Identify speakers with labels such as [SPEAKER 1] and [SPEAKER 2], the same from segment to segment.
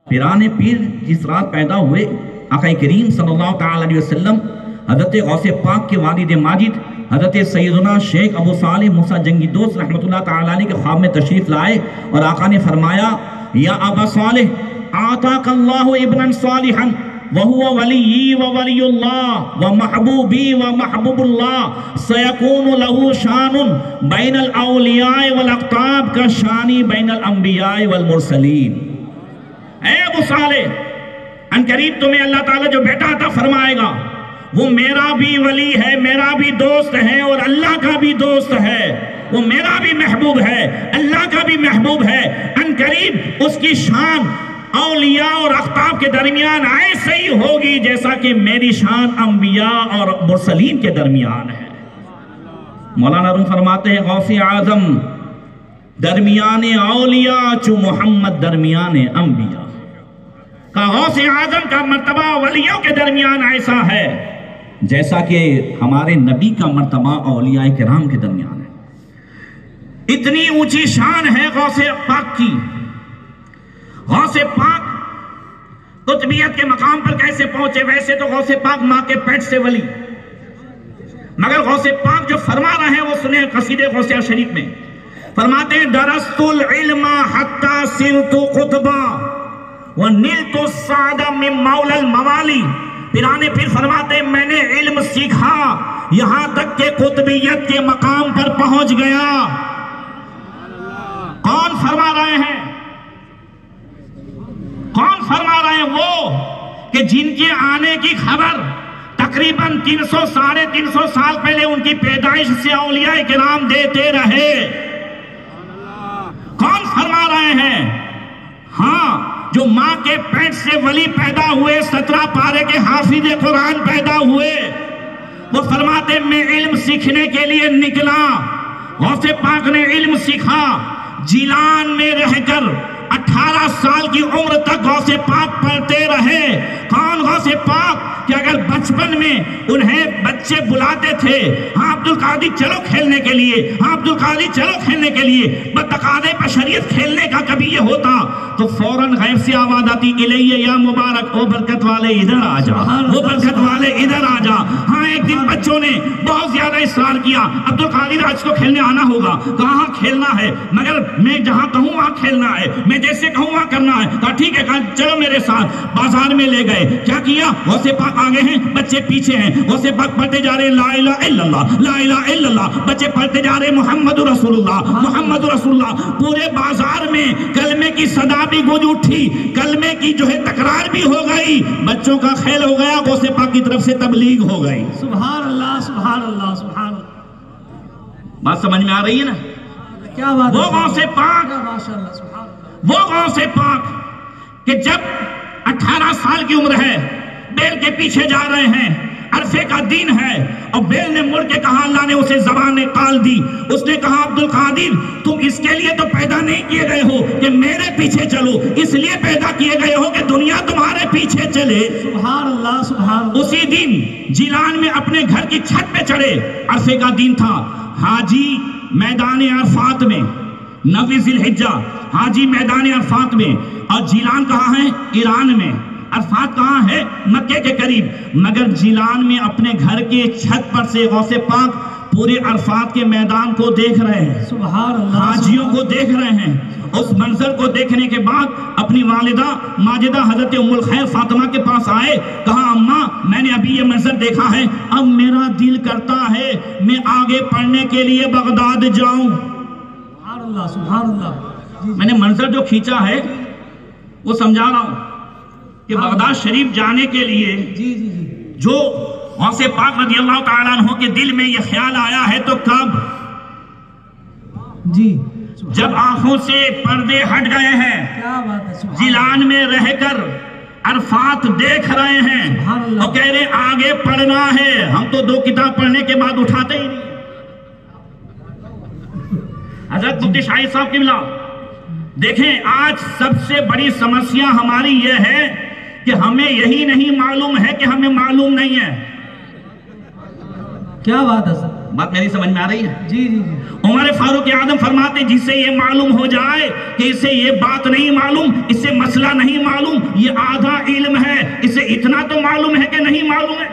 [SPEAKER 1] पिराने पीर जिस रात पैदा हुए, आका करीम सल्लल्लाहु ताला अलैहि वसल्लम हज़रत गौसे पाक के वालिद माजिद हज़रत सैयदना शेख अबू सालिह मूसा जंगी दोस्त रहमतुल्लाह ताला अलैह के ख्वाब में तशरीफ लाए और आका ने फरमाया, या अबा सालिह आताकल्लाहु इब्नन सालिहन व हुवा वलिय्यी व वलियुल्लाह व महबूबी व महबूबुल्लाह सयकूनु लहू शानुन बैनल औलियाए वल अक़ताब का शानी बैनल अंबियाए वल मुरसलीन। ऐ अबू सालिह, अनकरीब तुम्हें अल्लाह ताला जो बेटा अता फरमाएगा वो मेरा भी वली है, मेरा भी दोस्त है और अल्लाह का भी दोस्त है। वो मेरा भी महबूब है, अल्लाह का भी महबूब है। अनकरीब उसकी शान औलिया और अख्ताब के दरमियान ऐसे ही होगी जैसा कि मेरी शान अंबिया और मुरसलीन के दरमियान है। मौलाना रूम फरमाते हैं, गौसे आजम दरमियान औलिया चु मोहम्मद दरमियान अंबिया का, गौसे आजम का मर्तबा वलियों के दरमियान ऐसा है जैसा कि हमारे नबी का मर्तबा औलिया किराम के दरमियान है। इतनी ऊंची शान है गौसे पाक की। गौसे पाक कुतबियत के मकाम पर कैसे पहुंचे? वैसे तो गौसे पाक मां के पेट से वली, मगर गौसे पाक जो फरमा रहे हैं वो सुने कसीदे गौसे शरीफ में। फरमाते हैं, दरस्तुल इल्मा हत्ता सिरतु कुतबा व निलतु सादा मिन मौलल मवाली। पिराने पीर फरमाते हैं, मैंने इल्म सीखा यहां तक के कुतबियत के मकाम पर पहुंच गया। कौन फरमा रहे हैं? कौन फरमा रहे हैं? वो कि जिनके आने की खबर तकरीबन 300 साढ़े 300 साल पहले उनकी पैदाइश से औलिया किराम देते रहे। कौन फरमा रहे हैं? हाँ, जो मां के पेट से वली पैदा हुए, 17 पारे के हाफिज कुरान पैदा हुए, वो फरमाते मैं इल्म सीखने के लिए निकला। गौसे पाक ने इल्म सीखा जिलान में रहकर 18 साल की उम्र तक गौसे पाक पढ़ते रहे। कौन गौसे पाक कि अगर बचपन में उन्हें बच्चे बुलाते थे, हाँ अब्दुल कादिर चलो खेलने के लिए, हाँ अब्दुल कादिर चलो खेलने के लिए, बतकादे बशरियत खेलने का कभी ये होता तो फौरन गैब से आवाज आती, इलैया या मुबारक, ओ बरकत वाले इधर आ जा, वो बरकत वाले इधर आ जा। हाँ, एक दिन बच्चों ने बहुत ज्यादा इसरार किया, अब्दुल कादिर आज को खेलने आना होगा। कहाँ खेलना है? मगर मैं जहाँ कहूँ वहाँ खेलना है, मैं जैसे कहूँ वहाँ करना है। कहा ठीक है, कहा चलो मेरे साथ। बाजार में ले गए, क्या किया? गौसे पाक आगे हैं, बच्चे पीछे हैं। गौसे पाक पढ़ते जा रहे ला इलाहा इल्लल्लाह, ला इलाहा इल्लल्लाह, बच्चे पढ़ते जा रहे मोहम्मद रसूलुल्लाह, मोहम्मद रसूलुल्लाह। पूरे बाजार में कलमे की सदा भी गूंज उठी, कलमे की जो है तकरार भी हो गई, बच्चों का खेल हो गया, गौसे पाक की तरफ से तबलीग हो गई।
[SPEAKER 2] सुभान अल्लाह, सुभान अल्लाह, सुभान अल्लाह।
[SPEAKER 1] बात समझ में आ रही है ना?
[SPEAKER 2] क्या बात?
[SPEAKER 1] वो गौसे पाक,
[SPEAKER 2] माशाअल्लाह, सुभान अल्लाह।
[SPEAKER 1] वो गौसे पाक कि जब 18 साल की उम्र है, बैल के पीछे जा रहे हैं, अरफे का दिन है, और बैल ने मुड़ के कहा, अल्लाह ने उसे ज़बान निकाल दी। उसने कहा, अब्दुल कादिर तुम इसके लिए तो पैदा नहीं किए गए हो कि मेरे पीछे चलो, इसलिए पैदा किए गए हो कि दुनिया तुम्हारे पीछे चले।
[SPEAKER 2] सुभान अल्लाह, सुभान अल्लाह।
[SPEAKER 1] उसी दिन जिलान में अपने घर की छत पे चढ़े, अरफे का दिन था। हाजी मैदान अरफात में, 9 जिलहिज्जा, हाजी मैदान अरफात में। और जिलान कहाँ है? ईरान में। अरफात कहाँ है? मक्के के करीब। मगर जिलान में अपने घर के छत पर से गौसे पाक पूरे अरफात के मैदान को देख रहे हैं,
[SPEAKER 2] सुभान अल्लाह,
[SPEAKER 1] हाजियों को देख रहे हैं। उस मंजर को देखने के बाद अपनी वालिदा माजिदा हजरत उम्मुल खैर फातिमा के पास आए। कहा, अम्मा मैंने अभी ये मंजर देखा है, अब मेरा दिल करता है मैं आगे पढ़ने के लिए बगदाद जाऊं।
[SPEAKER 2] सुभान अल्लाह, सुभान अल्लाह।
[SPEAKER 1] मैंने मंजर जो खींचा है वो समझा रहा हूं कि बगदाद शरीफ जाने के लिए
[SPEAKER 2] जी जी जी,
[SPEAKER 1] जो गौसे पाक रज़ी अल्लाह ताला अन्हु के दिल में यह ख्याल आया है तो कब?
[SPEAKER 2] जी,
[SPEAKER 1] जब आंखों से पर्दे हट गए हैं,
[SPEAKER 2] क्या बात है, सुभान
[SPEAKER 1] जिलान में रहकर अरफात देख रहे हैं और कह रहे आगे पढ़ना है। हम तो 2 किताब पढ़ने के बाद उठाते ही नहीं। हजरत मुफ्ती शाहिद साहब किबला देखें, आज सबसे बड़ी समस्या हमारी यह है कि हमें यही नहीं मालूम है कि हमें मालूम नहीं है।
[SPEAKER 2] क्या बात है सर।
[SPEAKER 1] बात मेरी समझ में आ रही है?
[SPEAKER 2] जी जी।
[SPEAKER 1] उमर फारूक आजम फरमाते जिससे ये मालूम हो जाए कि इसे ये बात नहीं मालूम, इससे मसला नहीं मालूम, ये आधा इल्म है, इसे इतना तो मालूम है कि नहीं मालूम है।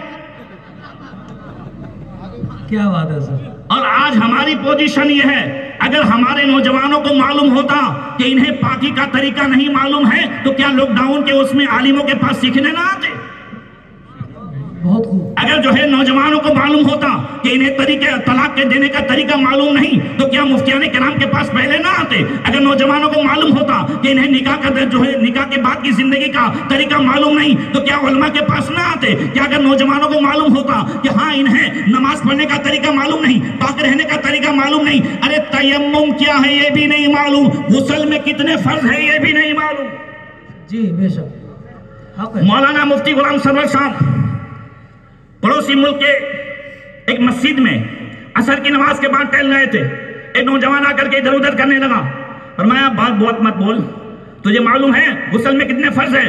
[SPEAKER 2] क्या बात है सर।
[SPEAKER 1] और आज हमारी पोजीशन ये है, अगर हमारे नौजवानों को मालूम होता कि इन्हें पाकी का तरीका नहीं मालूम है तो क्या लॉकडाउन के उसमें आलिमों के पास सीखने ना आते?
[SPEAKER 2] बहुत खूब।
[SPEAKER 1] अगर जो है नौजवानों को मालूम होता कि इन्हें तरीके तलाक के देने का तरीका मालूम नहीं तो क्या मुफ्तियाने किराम के पास पहले ना आते? अगर नौजवानों को मालूम होता कि इन्हें निकाह का जो है निकाह के बाद की जिंदगी का तरीका मालूम नहीं तो क्या उलमा के पास ना आते? क्या अगर नौजवानों को मालूम होता कि हाँ इन्हें नमाज पढ़ने का तरीका मालूम नहीं, पाक रहने का तरीका मालूम नहीं, अरे तयम्मुम क्या है ये भी नहीं मालूम, गुस्ल में कितने फर्ज है ये भी नहीं मालूम।
[SPEAKER 2] जी बेशक।
[SPEAKER 1] मौलाना मुफ्ती गुलाम सरवर साहब पड़ोसी मुल्क के एक मस्जिद में असर की नमाज के बाद टहल रहे थे। एक नौजवान आकर के इधर उधर करने लगा, फरमाया बात बहुत मत बोल, तुझे मालूम है गुस्ल में कितने फर्ज है?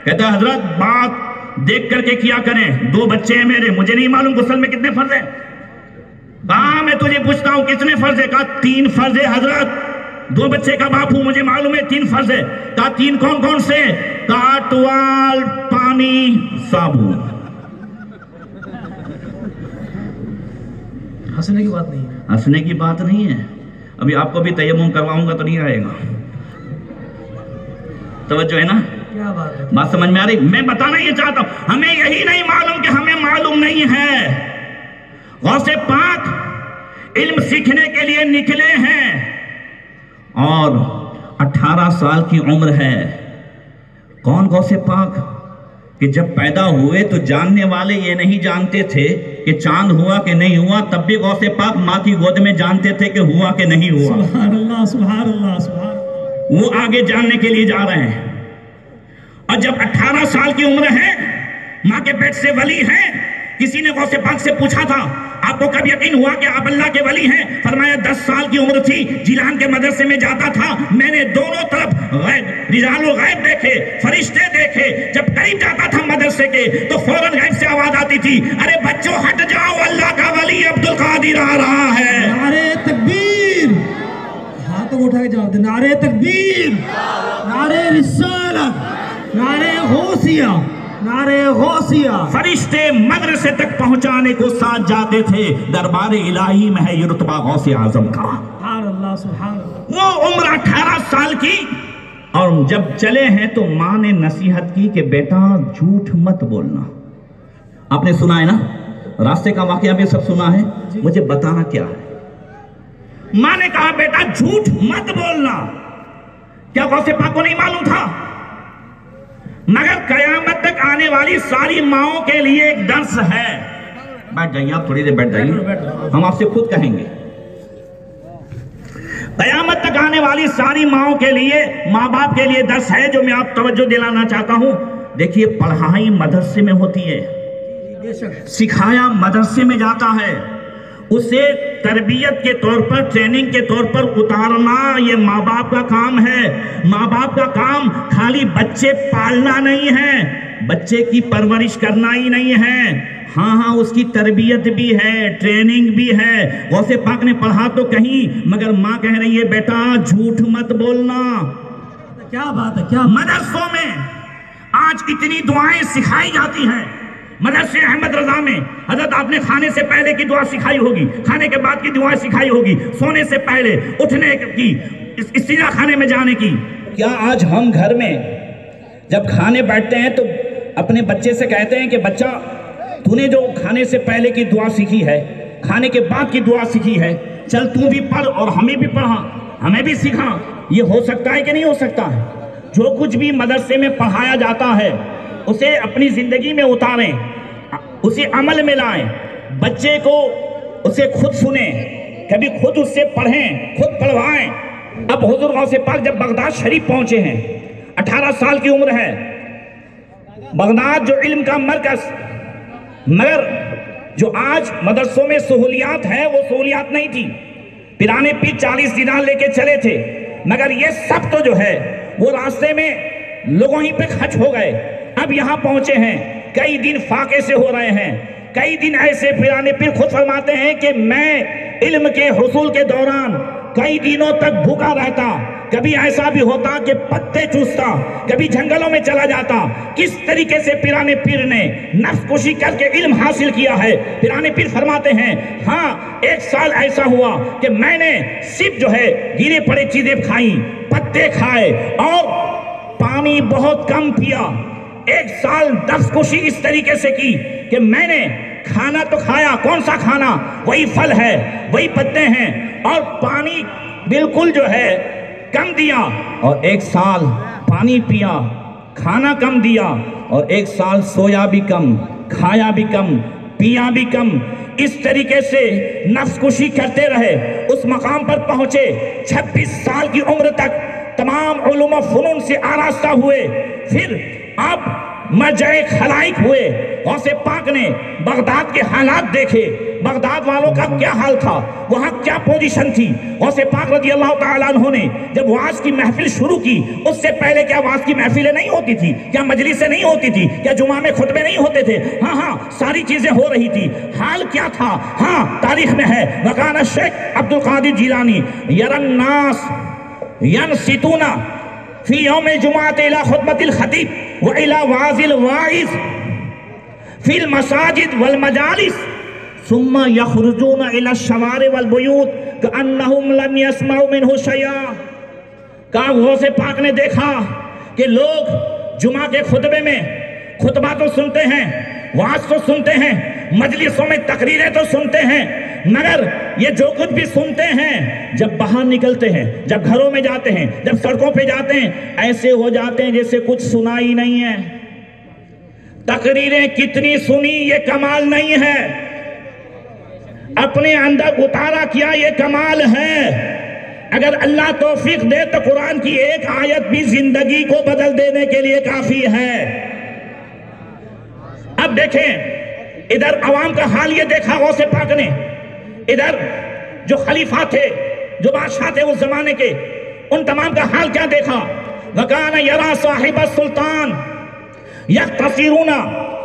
[SPEAKER 1] कहता हजरत बात देख करके किया करें, 2 बच्चे हैं मेरे, मुझे नहीं मालूम गुस्ल में कितने फर्ज है। कहा मैं तुझे पूछता हूं कितने फर्ज है? कहा 3 फर्ज है हजरत, 2 बच्चे का बाप हूं, मुझे मालूम है 3 फर्ज है। कहा 3 कौन कौन से? कहा टुवाल, पानी, साबुन।
[SPEAKER 2] हंसने की बात नहीं है।
[SPEAKER 1] हंसने की बात नहीं है। अभी आपको भी तयम्मुम करवाऊंगा तो नहीं आएगा। तवज्जो है ना?
[SPEAKER 2] क्या बात है।
[SPEAKER 1] बात समझ में आ रही? मैं बताना ये चाहता हूं, हमें यही नहीं मालूम कि हमें मालूम नहीं है। गौसे पाक इल्म सीखने के लिए निकले हैं और 18 साल की उम्र है। कौन गौसे पाक? कि जब पैदा हुए तो जानने वाले ये नहीं जानते थे कि चांद हुआ कि नहीं हुआ, तब भी गौसे पाक माँ की गोद में जानते थे कि हुआ कि नहीं हुआ।
[SPEAKER 2] सुभान अल्लाह, सुभान अल्लाह, सुभान अल्लाह।
[SPEAKER 1] वो आगे जानने के लिए जा रहे हैं। और जब 18 साल की उम्र है, माँ के पेट से वली है, किसी ने गौसे पाक से पूछा था आपको कब यकीन हुआ कि आप अल्लाह के वली हैं? फरमाया 10 साल की उम्र थी, जिलान के मदरसे में जाता था, मैंने दोनों तरफ गैब, रिजालुल गैब देखे, फरिश्ते देखे। जब करीब जाता था मदरसे के तो फौरन गैब से आवाज आती थी, अरे बच्चों हट जाओ, अल्लाह का वली अब्दुल कादिर आ रहा है।
[SPEAKER 2] नारे तकबीर, हाथ उठा के जवाब दे। नारे तकबीर, नारे रिसालत, नारे गौसिया, नारे गौसिया।
[SPEAKER 1] फरिश्ते मदरसे तक पहुंचाने को साथ जाते थे। दरबार इलाही में है ये रुतबा गौसे आजम का।
[SPEAKER 2] सुभान अल्लाह, सुभान अल्लाह।
[SPEAKER 1] वो उम्र 18 साल की, और जब चले हैं तो माँ ने नसीहत की कि बेटा झूठ मत बोलना। आपने सुना है ना, रास्ते का वाकया भी सब सुना है, मुझे बताना क्या है। माँ ने कहा बेटा झूठ मत बोलना। क्या गौसे पाक को नहीं मालूम था? मगर कयामत तक आने वाली सारी माओं के लिए एक दर्स है। बैठ जाइए, आप थोड़ी देर बैठ जाइए, हम आपसे खुद कहेंगे। कयामत तक आने वाली सारी माओं के लिए, माँ बाप के लिए दर्स है जो मैं आप तवज्जो दिलाना चाहता हूं। देखिए, पढ़ाई मदरसे में होती है, सिखाया मदरसे में जाता है, उसे तरबियत के तौर पर, ट्रेनिंग के तौर पर उतारना ये माँ बाप का काम है। माँ बाप का काम खाली बच्चे पालना नहीं है, बच्चे की परवरिश करना ही नहीं है। हाँ, उसकी तरबियत भी है, ट्रेनिंग भी है। गौसे पाक ने पढ़ा तो कहीं, मगर माँ कह रही है बेटा झूठ मत बोलना।
[SPEAKER 2] क्या बात है, क्या
[SPEAKER 1] मदरसों में आज इतनी दुआएं सिखाई जाती हैं। मदरसे अहमद रजा में हजरत आपने खाने से पहले की दुआ सिखाई होगी, खाने के बाद की दुआ सिखाई होगी, सोने से पहले, उठने की, इस्तिंजा खाने में जाने की। क्या आज हम घर में जब खाने बैठते हैं तो अपने बच्चे से कहते हैं कि बच्चा तूने जो खाने से पहले की दुआ सीखी है, खाने के बाद की दुआ सीखी है, चल तू भी पढ़ और हमें भी पढ़ा, हमें भी सिखा। ये हो सकता है कि नहीं हो सकता है? जो कुछ भी मदरसे में पढ़ाया जाता है उसे अपनी जिंदगी में उतारें, उसे अमल में लाएं, बच्चे को उसे खुद सुने, कभी खुद उससे पढ़ें, खुद पढ़वाएं। अब हुजूर गौसे पाक जब बगदाद शरीफ पहुंचे हैं, 18 साल की उम्र है, बगदाद जो इल्म का मरकज, मगर जो आज मदरसों में सहूलियात है वो सहूलियात नहीं थी। पिराने पीर 40 दिनार लेके चले थे, मगर ये सब तो जो है वो रास्ते में लोगों ही पे खर्च हो गए। अब यहाँ पहुंचे हैं, कई दिन फाके से हो रहे हैं, कई दिन ऐसे पिराने पीर खुद फरमाते हैं कि मैं इल्म के हुसूल के दौरान कई दिनों तक भूखा रहता, कभी ऐसा भी होता कि पत्ते चूसता, कभी जंगलों में चला जाता। किस तरीके से पिराने पीर ने नफ्स कुशी करके इल्म हासिल किया है। पिराने पीर फरमाते हैं, हाँ, एक साल ऐसा हुआ कि मैंने सिर्फ जो है गिरे पड़े चीजें खाई, पत्ते खाए और पानी बहुत कम पिया। एक साल नफ्स कुशी इस तरीके से की कि मैंने खाना तो खाया, कौन सा खाना, वही फल है, वही पत्ते हैं, और पानी बिल्कुल जो है कम दिया। और एक साल पानी पिया, खाना कम दिया, और एक साल सोया भी कम, खाया भी कम, पिया भी कम। इस तरीके से नफ्स कुशी करते रहे, उस मकाम पर पहुंचे। 26 साल की उम्र तक तमाम उलूम व फनून से आरास्ता हुए। फिर अब मर्जाए खलाइक हुए। गौसे पाक ने बगदाद के हालात देखे, बगदाद वालों का क्या हाल था, वहां क्या पोजीशन थी। गौसे पाक रज़ी अल्लाह ताला अन्हु ने जब वाज की महफिल शुरू की, उससे पहले क्या वाज की महफिलें नहीं होती थी, क्या मजलिसें नहीं होती थी, क्या जुमा में खुतबे नहीं होते थे? हाँ हाँ, सारी चीजें हो रही थी। हाल क्या था? हाँ, तारीख में है, वकाना शेख अब्दुल कादिर जिलानी यरन्नास यनसितूना फी यौम जुमात इला खुतबतिल खतीब व इला वाजिल वाइज फिल मसाजिद वल मजालिस सुम्मा यखरुजूना इला शवारि वल बुयूत कअन्नहुम लम यस्माउ मिनहु शैआ। कहा गौसे पाक ने देखा कि लोग जुमा के खुतबे में खुतबा तो सुनते हैं, वाज तो सुनते हैं, मजलिसों में तकरीरें तो सुनते हैं, मगर ये जो कुछ भी सुनते हैं जब बाहर निकलते हैं, जब घरों में जाते हैं, जब सड़कों पे जाते हैं, ऐसे हो जाते हैं जैसे कुछ सुना ही नहीं है। तकरीरें कितनी सुनी ये कमाल नहीं है, अपने अंदर उतारा किया ये कमाल है। अगर अल्लाह तौफीक दे तो कुरान की एक आयत भी जिंदगी को बदल देने के लिए काफी है। अब देखें, इधर अवाम का हाल ये देखा गौसे पाक ने, इधर जो खलीफा थे, जो बादशाह थे उस जमाने के, उन तमाम का हाल क्या देखा। वकाना यरा साहिब सुल्तान यख्तसिरूना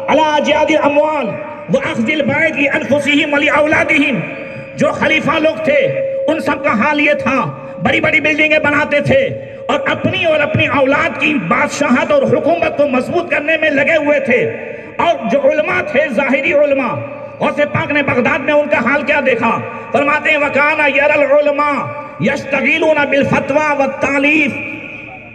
[SPEAKER 1] अला अजादिल अमवाल व अख्जिल बैदि अनफुसिहिम व औलादिहिम। जो खलीफा लोग थे उन सब का हाल ये था, बड़ी बड़ी बिल्डिंगें बनाते थे और अपनी औलाद की बादशाहत और हुकूमत को मजबूत करने में लगे हुए थे। और जो उलमा थे, जाहिरी उलमा, गौसे पाक ने बगदाद में उनका हाल क्या देखा। फरमाते हैं वकाना यरल उलमा यश्तगिलूना बिल फतवा व तालीफ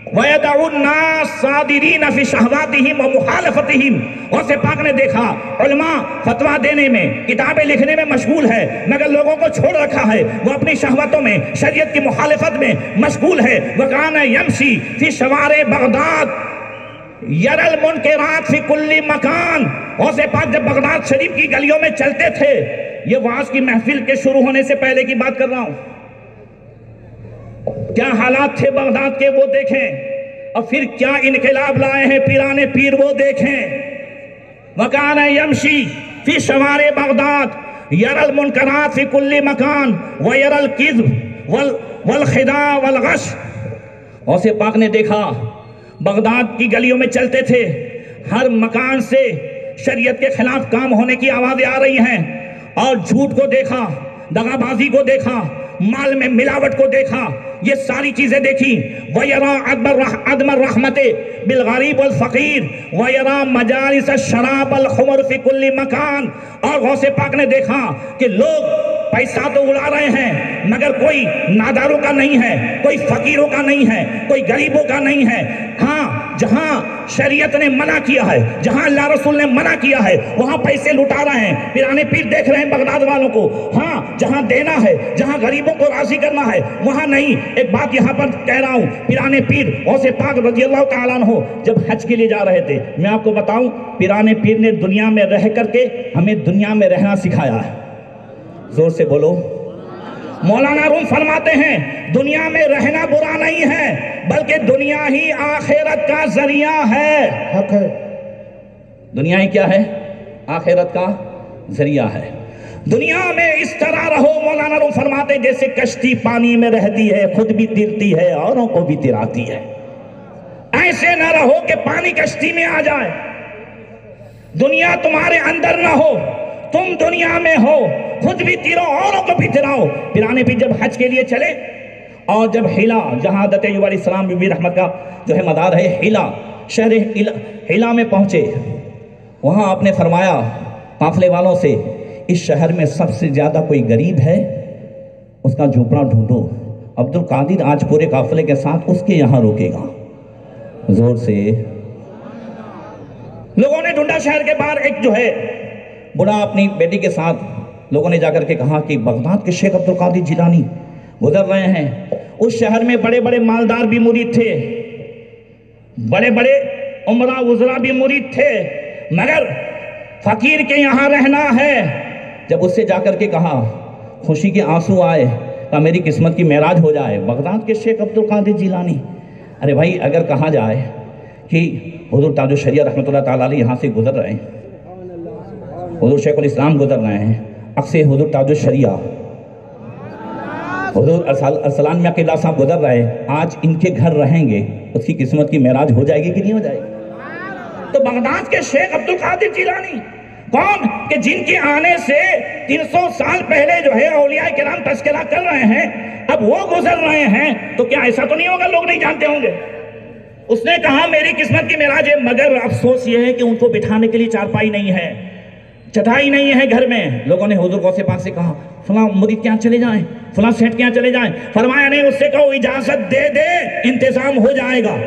[SPEAKER 1] व यदउन नास सादिरीन फी शहवातिहिम व मुखालफतिहिम। गौसे पाक ने देखा उलमा फतवा देने में, किताबें लिखने में मशगूल है, मगर लोगों को छोड़ रखा है, वो अपनी शहवतों में, शरीयत की मुखालफत में मशगूल है। वकाना यमशी फी शवारे बगदाद यरल मुनकिरात फी कुल्ली मकान। गौसे पाक जब बगदाद शरीफ की गलियों में चलते थे, ये वाज की महफिल के शुरू होने से पहले की बात कर रहा हूं, क्या हालात थे बगदाद के वो देखें, और फिर क्या इनकलाब लाए हैं पिराने पीर वो देखें। वकाना यमशी फी शवारे बगदाद यरल मुनकरात फी कुल्ली मकान व यरल किज़्ब वल खिदा वल गश। गौसे पाक ने देखा बगदाद की गलियों में चलते थे, हर मकान से शरीयत के खिलाफ काम होने की आवाजें आ रही हैं, और झूठ को देखा, दगाबाजी को देखा, माल में मिलावट को देखा, ये सारी चीजें देखी। वयरा अदमर रहमते बिल गरीब वल फकीर वयरा मजालिस शराब अल खुमर फी कुल्ली मकान। और गौसे पाक ने देखा कि लोग पैसा तो उड़ा रहे हैं, मगर कोई नादारों का नहीं है, कोई फकीरों का नहीं है, कोई गरीबों का नहीं है। हाँ, जहां शरीयत ने मना किया है, जहां अल्लाह रसूल ने मना किया है, वहां पैसे लुटा रहे हैं। पिराने पीर देख रहे हैं बगदाद वालों को। हाँ, जहां देना है, जहां गरीबों को राजी करना है, वहां नहीं। एक बात यहां पर कह रहा हूं, पिराने पीर गौसे पाक रज़ी अल्लाह ताला अन्हु जब हज के लिए जा रहे थे, मैं आपको बताऊं, पिराने पीर ने दुनिया में रह करके हमें दुनिया में रहना सिखाया है। जोर से बोलो। मौलाना रूम फरमाते हैं दुनिया में रहना बुरा नहीं है, बल्कि दुनिया ही आखिरत का जरिया है। हक है, दुनिया ही क्या है? आखिरत का जरिया है। दुनिया में इस तरह रहो, मौलाना रूम फरमाते हैं, जैसे कश्ती पानी में रहती है, खुद भी तिरती है, औरों को भी तिराती है। ऐसे न रहो कि पानी कश्ती में आ जाए, दुनिया तुम्हारे अंदर न हो, तुम दुनिया में हो, खुद भी तिरो औरों को भी तिराओ। पिराने भी जब हज के लिए चले और जब हिला, जहाँ हज़रत अय्यूब अलैहिस्सलाम बीबी रहमत का जो है मदार है, हिला, शहर हिला में पहुँचे। वहाँ आपने फरमाया काफले वालों से, इस शहर में सबसे ज़्यादा कोई गरीब है, उसका झोपड़ा ढूंढो। अब्दुल कादिर आज पूरे काफले के साथ उसके यहाँ रुकेगा। जोर से लोगों ने ढूंढा। शहर के बाहर एक जो है बूढ़ा अपनी बेटी के साथ लोगों ने जाकर के कहा कि बगदाद के शेख अब्दुल कादिर जिलानी गुजर रहे हैं। उस शहर में बड़े बड़े मालदार भी मुरीद थे, बड़े बड़े उमरा वज़रा भी मुरीद थे, मगर फकीर के यहाँ रहना है। जब उससे जाकर के कहा, खुशी के आंसू आए, कहा मेरी किस्मत की मेराज हो जाए। बगदाद के शेख अब्दुल कादिर जिलानी। अरे भाई, अगर कहा जाए कि हुजूर ताजुश शरिया रहमतुल्लाह ताला अलैह यहाँ से गुजर रहे हैं, हुजूर शेखुल इस्लाम गुजर रहे हैं, अक्से हुजूर ताजुश शरिया हुजूर अरसलान में अकेला साहब गुजर रहे, आज इनके घर रहेंगे, उसकी किस्मत की मेराज हो जाएगी कि नहीं हो जाएगी? तो बगदाद के शेख अब्दुल कादिर जिलानी कौन कि जिनके आने से 300 साल पहले जो है औलिया किराम तस्करा कर रहे हैं, अब वो गुजर रहे हैं, तो क्या ऐसा तो नहीं होगा लोग नहीं जानते होंगे? उसने कहा मेरी किस्मत की मेराज है, मगर अफसोस ये है कि उनको बिठाने के लिए चारपाई नहीं है, चटाई नहीं है घर में। लोगों ने हुजूर गौसे पाक से कहा फलां मुरीद के यहाँ चले जाएं, फलां सेठ के यहाँ चले जाएं। फरमाया नहीं, उससे कहो इजाजत दे दे, इंतजाम हो जाएगा।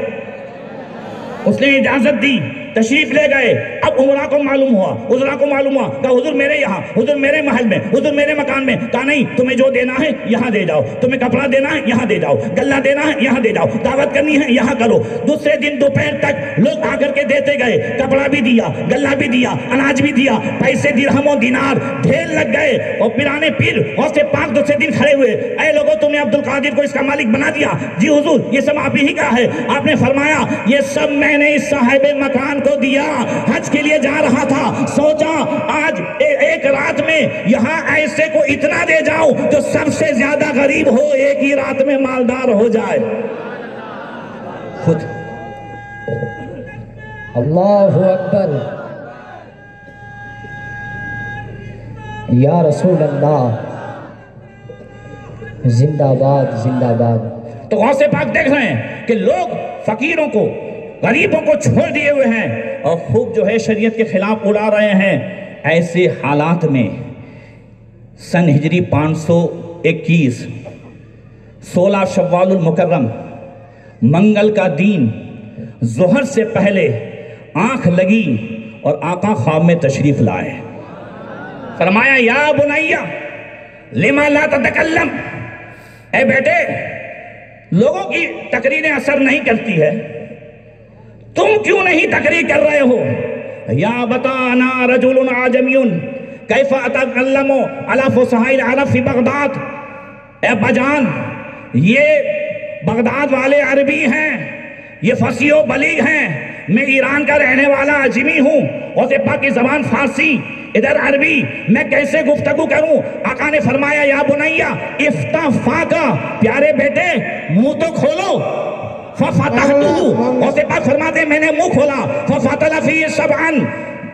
[SPEAKER 1] उसने इजाजत दी, तशरीफ ले गए। अब उमरा को मालूम हुआ, उजरा को मालूम हुआ, कहा हुजूर मेरे यहाँ, हुजूर मेरे महल में, हुजूर मेरे मकान में। कहा नहीं, तुम्हें जो देना है यहाँ दे जाओ, तुम्हें कपड़ा देना है यहाँ दे जाओ, गल्ला देना है यहाँ दे जाओ, दावत करनी है यहाँ करो। दूसरे दिन दोपहर तक लोग आकर के देते गए, कपड़ा भी दिया, गल्ला भी दिया, अनाज भी दिया, पैसे दिरहमों दिनार ढेर लग गए। और पिराने पीर गौसे पाक दूसरे दिन खड़े हुए, ऐ लोगों तुमने अब्दुल कादिर को इसका मालिक बना दिया? जी हुजूर, ये सब आप ही का है। आपने फरमाया ये सब मैंने इस साहिब मकान को दिया, हज के लिए जा रहा था, सोचा आज एक रात में यहाँ ऐसे को इतना दे जाऊं जो सबसे ज्यादा गरीब हो, एक ही रात में मालदार हो जाए। खुद
[SPEAKER 3] अल्लाहु अकबर, या रसूल अल्लाह, जिंदाबाद जिंदाबाद।
[SPEAKER 1] तो गौसे पाक देख रहे हैं कि लोग फकीरों को, गरीबों को छोड़ दिए हुए हैं और खूब जो है शरीयत के खिलाफ उड़ा रहे हैं। ऐसे हालात में सन हिजरी 521 16 शव्वालुल मुकर्रम मंगल का दिन, जोहर से पहले आंख लगी और आका ख्वाब में तशरीफ लाए। फरमाया या बुनैया लिमा ला ततकल्लम, ए बेटे, लोगों की तकरीरें असर नहीं करती है, तुम क्यों नहीं तकरीर कर रहे हो? या बताना रजुलुन आजमियुन कैफा अतकल्लमु अला फुसहाइल अरब फी बगदाद। ए बजान, ये बगदाद वाले अरबी हैं, ये फसीहो बलीग हैं, मैं ईरान का रहने वाला अजमी हूँ, और पाक की जबान फारसी, इधर अरबी, मैं कैसे गुफ्तगू करूं? आका ने फरमाया या बुनैया इफ्ता फाका, प्यारे बेटे मुंह तो खोलो। फरमाते मैंने मुंह खोला, फतला फी सबअन,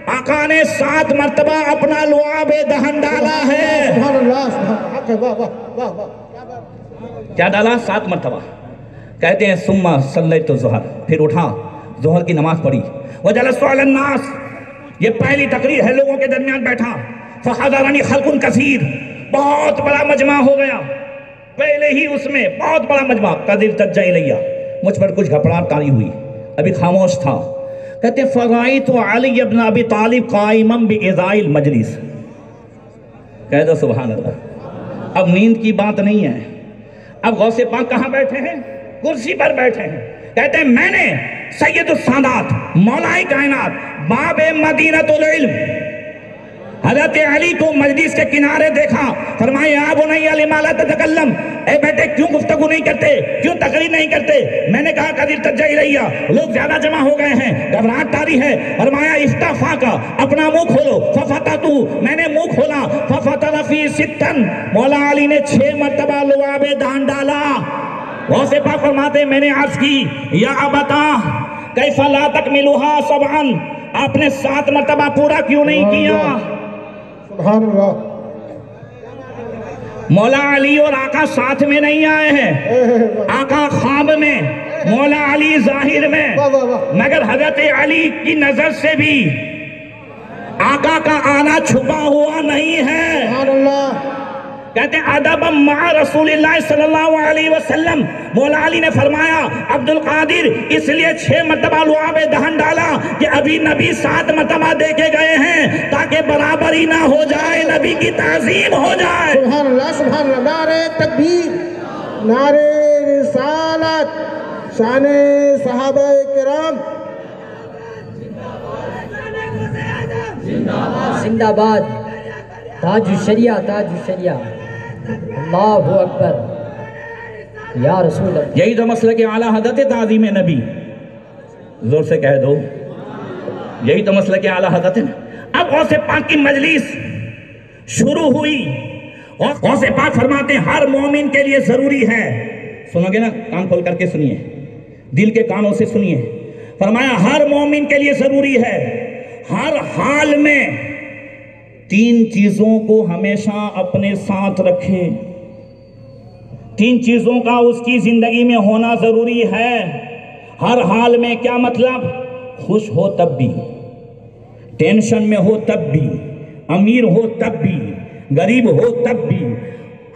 [SPEAKER 1] आका ने 7 मर्तबा अपना लुआब दहन डाला है। क्या डाला? 7 मर्तबा। कहते हैं सुम्मा सल्लैतु ज़ुहर, फिर उठा, ज़ुहर की नमाज पढ़ी। वजलसतु अलन नास, ये पहली तकरीर है, लोगों के दरमियान बैठा। फहज़रनी खल्कुन कसीर, बहुत बड़ा मजमा हो गया, पहले ही उसमें बहुत बड़ा मजमा। कदिर तज्जा इलैया, मुझ पर कुछ घबराहट तारी हुई, अभी खामोश था। कहते फराइतु अली इब्न अबी तालिब काइमन बिइज़ाइल मजलिस। कह दो सुभान अल्लाह। अब नींद की बात नहीं है, अब गौसे पाक कहाँ बैठे हैं? कुर्सी पर बैठे हैं। कहते हैं मैंने सैयदुस सादात मौलाए कायनात बाबे मदीनतुल इल्म हज़रत अली को मजलिस के किनारे देखा। फरमाया या बुनैया लिमा ला ततकल्लम, ए बेटे क्यों गुफ्तगू नहीं करते, क्यों तकरीर नहीं करते? मैंने कहा कदिर तज्जा इलैया, लोग ज्यादा जमा हो गए हैं, घबराहट तारी है। फरमाया इफ्ता फाका, अपना मुंह खोलो। फफततु, मैंने मुंह खोला। फफतला फी सित्तन, मौला अली ने 6 मर्तबा लुआबे दान डाला। गौसे पाक फरमाते मैंने अर्ज की या अबता कैफा ला तकमिलुहा सबअन, आपने 7 मर्तबा पूरा क्यों नहीं किया?
[SPEAKER 3] सुभान अल्लाह।
[SPEAKER 1] मौला अली और आका साथ में नहीं आए हैं, आका ख्वाब में, मौला अली जाहिर में, मगर हजरत अली की नजर से भी आका का आना छुपा हुआ नहीं है।
[SPEAKER 3] सुभान अल्लाह।
[SPEAKER 1] कहते अदब मा रसूलिल्लाह सल्लल्लाहु अलैहि वसल्लम, मौला अली ने फरमाया अब्दुल कादिर इसलिए 6 मरतबा लुआब दहन डाला कि अभी नबी 7 मरतबा देखे गए हैं ताकि बराबरी ना हो जाए, नबी की ताजीम हो जाए।
[SPEAKER 3] सुभान अल्लाह, सुभान अल्लाह। नारे तकबीर, नारे रिसालत, शाने सहाबा किराम जिंदाबाद, ताज शरिया, ताज शरिया, अल्लाहु अकबर, या रसूल अल्लाह।
[SPEAKER 1] यही तो मसला के आला हज़रत ताज़ीम नबी, जोर से कह दो, यही तो मसला के आला हज़रत। अब गौसे पाक की मजलिस शुरू हुई और गौसे पाक फरमाते हैं हर मोमिन के लिए जरूरी है, सुनोगे ना, कान खोल करके सुनिए, दिल के कानों से सुनिए, फरमाया हर मोमिन के लिए जरूरी है हर हाल में 3 चीजों को हमेशा अपने साथ रखे। 3 चीजों का उसकी जिंदगी में होना जरूरी है हर हाल में। क्या मतलब? खुश हो तब भी, टेंशन में हो तब भी, अमीर हो तब भी, गरीब हो तब भी,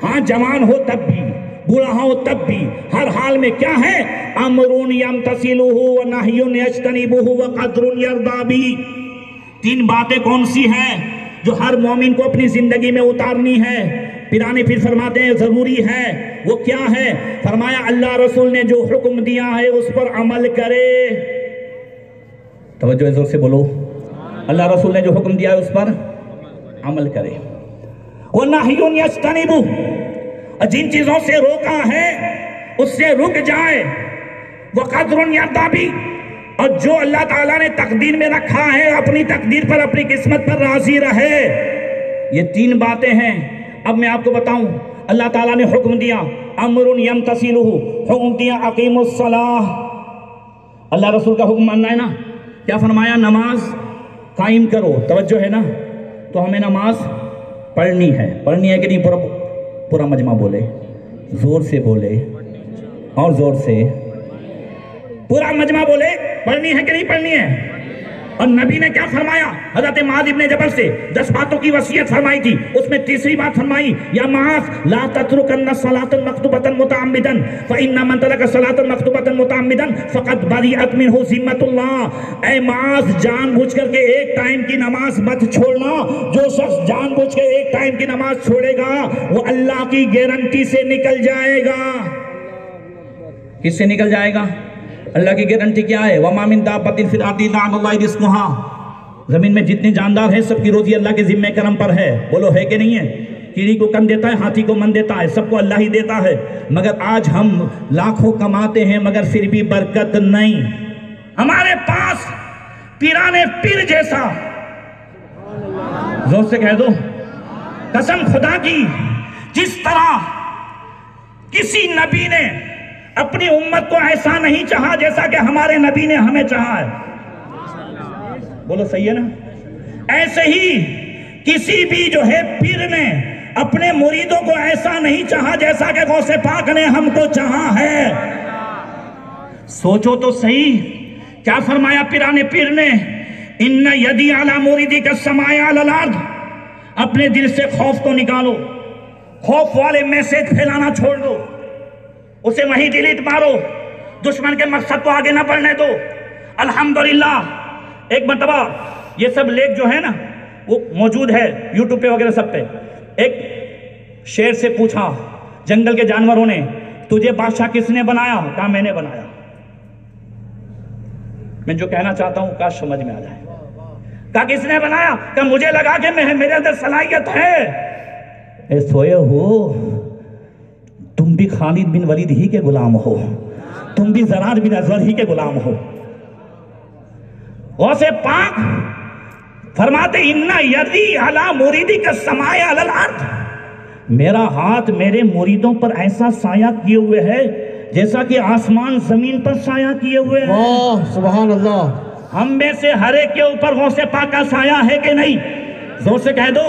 [SPEAKER 1] हाँ जवान हो तब भी, बूढ़ा हो तब भी, हर हाल में क्या है? अमरुन यमतसिलुहु व नह्युन यज्तनिबुहु व क़द्रुन यर्दा बिही। 3 बातें कौन सी हैं जो हर मोमिन को अपनी जिंदगी में उतारनी है? पिराने फिर फरमाते हैं जरूरी है। वो क्या है? फरमाया अल्लाह रसूल ने जो हुक्म दिया है उस पर अमल करे। तवज्जो जोर से बोलो, अल्लाह रसूल ने जो हुक्म दिया है उस पर अमल करे। वो नह्युन यज्तनिबु, और जिन चीजों से रोका है उससे रुक जाए। वो क़द्रुन यर्दा बिही, और जो अल्लाह ताला ने तकदीर में रखा है अपनी तकदीर पर, अपनी किस्मत पर राजी रहे। ये 3 बातें हैं। अब मैं आपको बताऊं, अल्लाह ताला ने हुक्म दिया अमरुन यमतसिलुहु, हुक्म दिया अकीमुस्सलाह, अल्लाह रसूल का हुक्म मानना है ना। क्या फरमाया? नमाज कायम करो। तवज्जो है ना, तो हमें नमाज पढ़नी है। पढ़नी है कि नहीं? पूरा मजमा बोले, जोर से बोले और जोर से, पूरा मजमा बोले, पढ़नी है कि नहीं पढ़नी है? और नबी ने क्या फरमाया? हज़रत मुआज़ इब्ने जबल से 10 बातों की वसीयत फरमाई थी, उसमें तीसरी बात फरमाई या मुआज़ ला तत्रुकन्ना सलातन मक्तूबतन मुतअम्मिदन फइन्ना मन तरका सलातन मक्तूबतन मुतअम्मिदन फ़क़द बरिअत मिन्हु ज़िम्मतुल्लाह। ऐ मुआज़, जानबूझ करके एक टाइम की नमाज मत छोड़ना। जो शख्स जानबूझ के एक टाइम की नमाज छोड़ेगा वो अल्लाह की गारंटी से निकल जाएगा। किससे निकल जाएगा? अल्लाह की गारंटी क्या है? वमा मिन दाब्बतिन फिल अर्दि इल्ला अल्लाह रिज़्क़ुहा, जमीन में जितने जानदार हैं सबकी रोजी अल्लाह के जिम्मे करम पर है। बोलो है कि नहीं है? कीड़ी को कन देता है, हाथी को मन देता है, सबको अल्लाह ही देता है। मगर आज हम लाखों कमाते हैं मगर फिर भी बरकत नहीं। हमारे पास पीराने पीर जैसा, जोर से कह दो, कसम खुदा की, जिस तरह किसी नबी ने अपनी उम्मत को ऐसा नहीं चाहा जैसा कि हमारे नबी ने हमें चाहा है। बोलो सही है ना? ऐसे ही किसी भी जो है पीर ने अपने मुरीदों को ऐसा नहीं चाहा जैसा कि गौसे पाक ने हमको चाहा है। सोचो तो सही, क्या फरमाया पिराने पीर ने? इन्ना यदि अला मुरीदी का समाया अल अर्द, अपने दिल से खौफ को निकालो, खौफ वाले मैसेज फैलाना छोड़ दो, उसे वहीं डिलीट मारो, दुश्मन के मकसद को आगे ना बढ़ने दो। अल्हम्दुलिल्लाह एक मरतबा ये सब लेख जो है ना वो मौजूद है यूट्यूब पे वगैरह सब पे। एक शेर से पूछा जंगल के जानवरों ने, तुझे बादशाह किसने बनाया? कहा मैंने बनाया। मैं जो कहना चाहता हूं काश समझ में आ जाए। कहा किसने बनाया? कहा मुझे लगा कि मेरे अंदर सलाहियत है। सोए हो, तुम भी खालिद बिन वलीद ही के गुलाम हो, तुम भी ज़रार बिन अज़वर ही के गुलाम हो। गौसे पाक फरमाते इन्ना यदी अला मुरीदी का समाया अलल अर्द, मेरा हाथ मेरे मुरीदों पर ऐसा साया किए हुए है जैसा कि आसमान जमीन पर साया किए हुए है।
[SPEAKER 3] वाह सुभान अल्लाह।
[SPEAKER 1] हम में से हर एक के ऊपर गौसे पाक का साया है कि नहीं? जोर से कह दो।